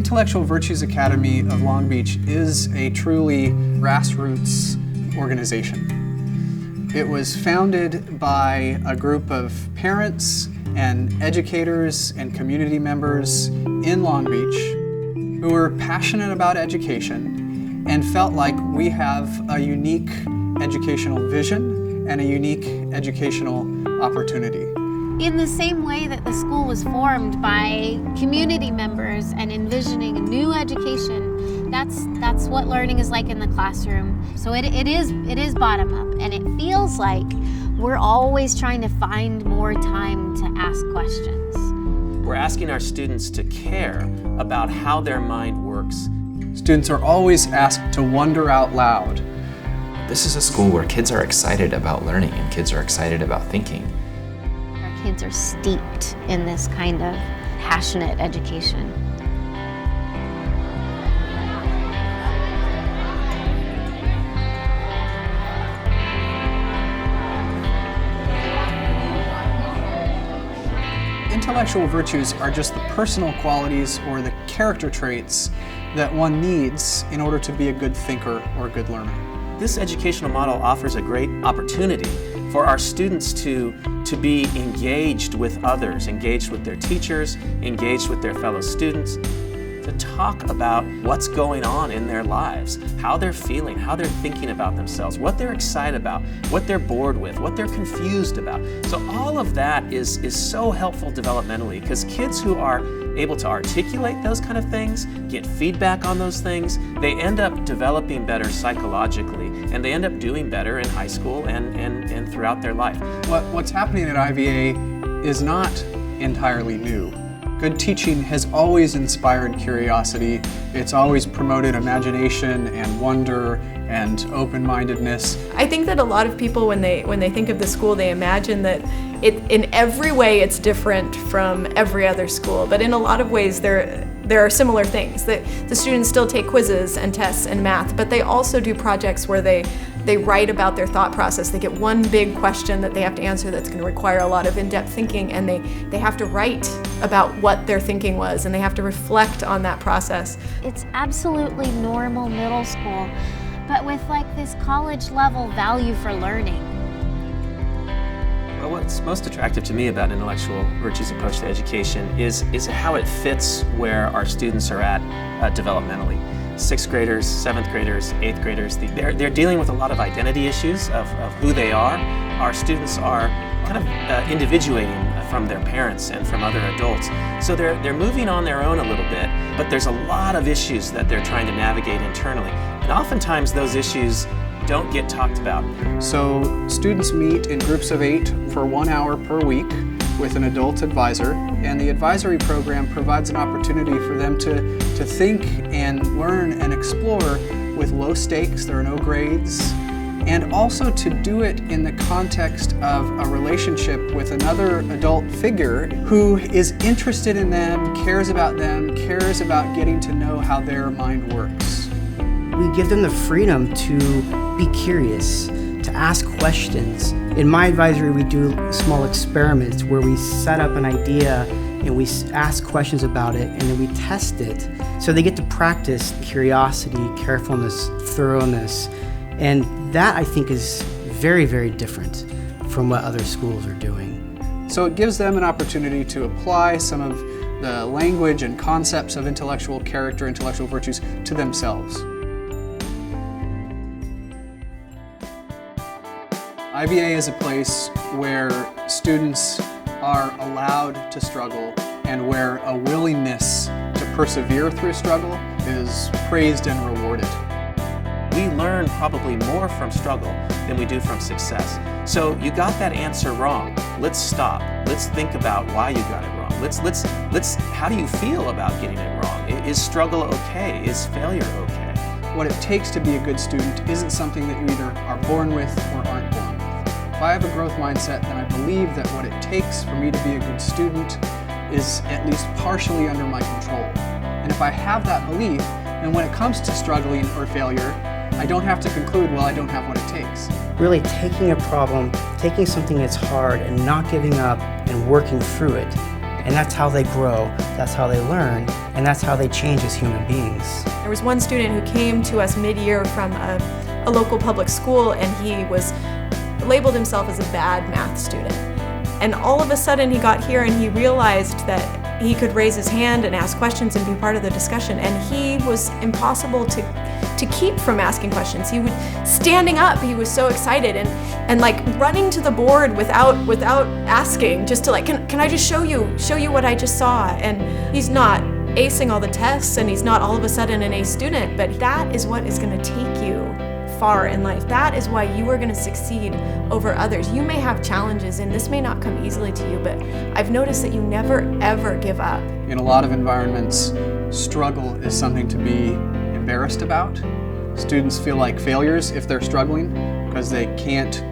Intellectual Virtues Academy of Long Beach is a truly grassroots organization. It was founded by a group of parents and educators and community members in Long Beach who were passionate about education and felt like we have a unique educational vision and a unique educational opportunity. In the same way that the school was formed by community members and envisioning a new education, that's what learning is like in the classroom. So it is bottom up, and it feels like we're always trying to find more time to ask questions. We're asking our students to care about how their mind works. Students are always asked to wonder out loud. This is a school where kids are excited about learning and kids are excited about thinking. Kids are steeped in this kind of passionate education. Intellectual virtues are just the personal qualities or the character traits that one needs in order to be a good thinker or a good learner. This educational model offers a great opportunity for our students to be engaged with others, engaged with their teachers, engaged with their fellow students, to talk about what's going on in their lives, how they're feeling, how they're thinking about themselves, what they're excited about, what they're bored with, what they're confused about. So all of that is so helpful developmentally, because kids who are able to articulate those kind of things, get feedback on those things, they end up developing better psychologically, and they end up doing better in high school and throughout their life. What's happening at IVA is not entirely new. Good teaching has always inspired curiosity. It's always promoted imagination and wonder and open-mindedness. I think that a lot of people, when they think of the school, they imagine that in every way it's different from every other school, but in a lot of ways there are similar things. That the students still take quizzes and tests and math, but they also do projects where they write about their thought process. They get one big question that they have to answer that's going to require a lot of in-depth thinking, and they have to write about what their thinking was, and they have to reflect on that process. It's absolutely normal middle school, but with like this college level value for learning. Well, what's most attractive to me about Intellectual Virtues approach to education is how it fits where our students are at developmentally. 6th graders, 7th graders, 8th graders, they're dealing with a lot of identity issues of who they are. Our students are kind of individuating from their parents and from other adults. So they're moving on their own a little bit, but there's a lot of issues that they're trying to navigate internally. And oftentimes those issues don't get talked about. So students meet in groups of 8 for 1 hour per week with an adult advisor, and the advisory program provides an opportunity for them to think and learn and explore with low stakes. There are no grades, and also to do it in the context of a relationship with another adult figure who is interested in them, cares about getting to know how their mind works. We give them the freedom to be curious, to ask questions. In my advisory, we do small experiments where we set up an idea and we ask questions about it, and then we test it. So they get to practice curiosity, carefulness, thoroughness, and that I think is very, very different from what other schools are doing. So it gives them an opportunity to apply some of the language and concepts of intellectual character, intellectual virtues to themselves. IVA is a place where students are allowed to struggle and where a willingness to persevere through struggle is praised and rewarded. We learn probably more from struggle than we do from success. So you got that answer wrong. Let's stop. Let's think about why you got it wrong. Let's how do you feel about getting it wrong? Is struggle okay? Is failure okay? What it takes to be a good student isn't something that you either are born with or aren't born with. If I have a growth mindset, then I believe that what it takes for me to be a good student is at least partially under my control. And if I have that belief, then when it comes to struggling or failure, I don't have to conclude, well, I don't have what it takes. Really taking a problem, taking something that's hard and not giving up and working through it And that's how they grow, that's how they learn, and that's how they change as human beings. There was one student who came to us mid-year from a local public school, and he was labeled himself as a bad math student. And all of a sudden he got here and he realized that he could raise his hand and ask questions and be part of the discussion, and he was impossible to keep from asking questions. He would standing up, he was so excited and like running to the board without asking, just to like, can I just show you what I just saw? And he's not acing all the tests and he's not all of a sudden an A student, but that is what is going to take you far in life. That is why you are going to succeed over others. You may have challenges and this may not come easily to you, but I've noticed that you never ever give up. In a lot of environments, struggle is something to be embarrassed about. Students feel like failures if they're struggling because they can't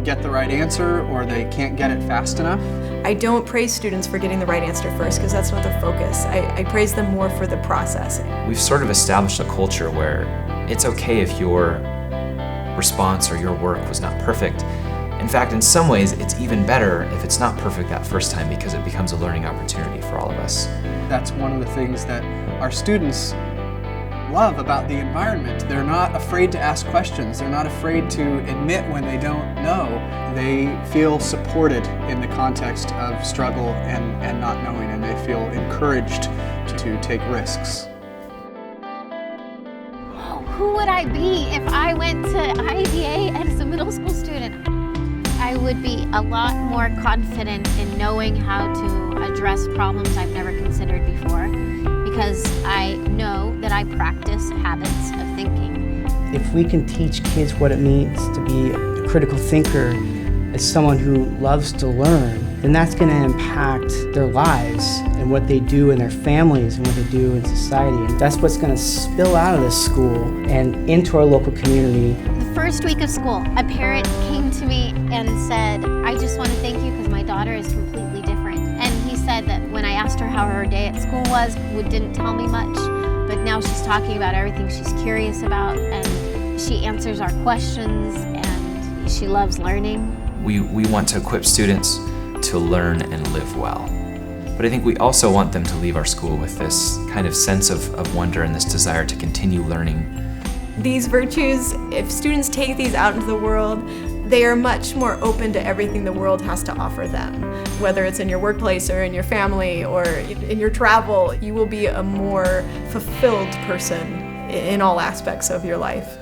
get the right answer or they can't get it fast enough. I don't praise students for getting the right answer first because that's not the focus. I praise them more for the process. We've sort of established a culture where it's okay if your response or your work was not perfect. In fact, in some ways, it's even better if it's not perfect that first time because it becomes a learning opportunity for all of us. That's one of the things that our students love about the environment. They're not afraid to ask questions. They're not afraid to admit when they don't know. They feel supported in the context of struggle and not knowing, and they feel encouraged to take risks. Who would I be if I went to IVA as a middle school student? I would be a lot more confident in knowing how to address problems I've never considered before, because I know that I practice habits of thinking. If we can teach kids what it means to be a critical thinker, as someone who loves to learn, then that's going to impact their lives and what they do in their families and what they do in society. And that's what's going to spill out of this school and into our local community. The first week of school, a parent came to me and said, I just want to thank you because my daughter is completely different. And he said that when I asked her how her day at school was, didn't tell me much, but now she's talking about everything she's curious about, and she answers our questions, and she loves learning. We want to equip students to learn and live well. But I think we also want them to leave our school with this kind of sense of wonder and this desire to continue learning. These virtues, if students take these out into the world, they are much more open to everything the world has to offer them. Whether it's in your workplace or in your family or in your travel, you will be a more fulfilled person in all aspects of your life.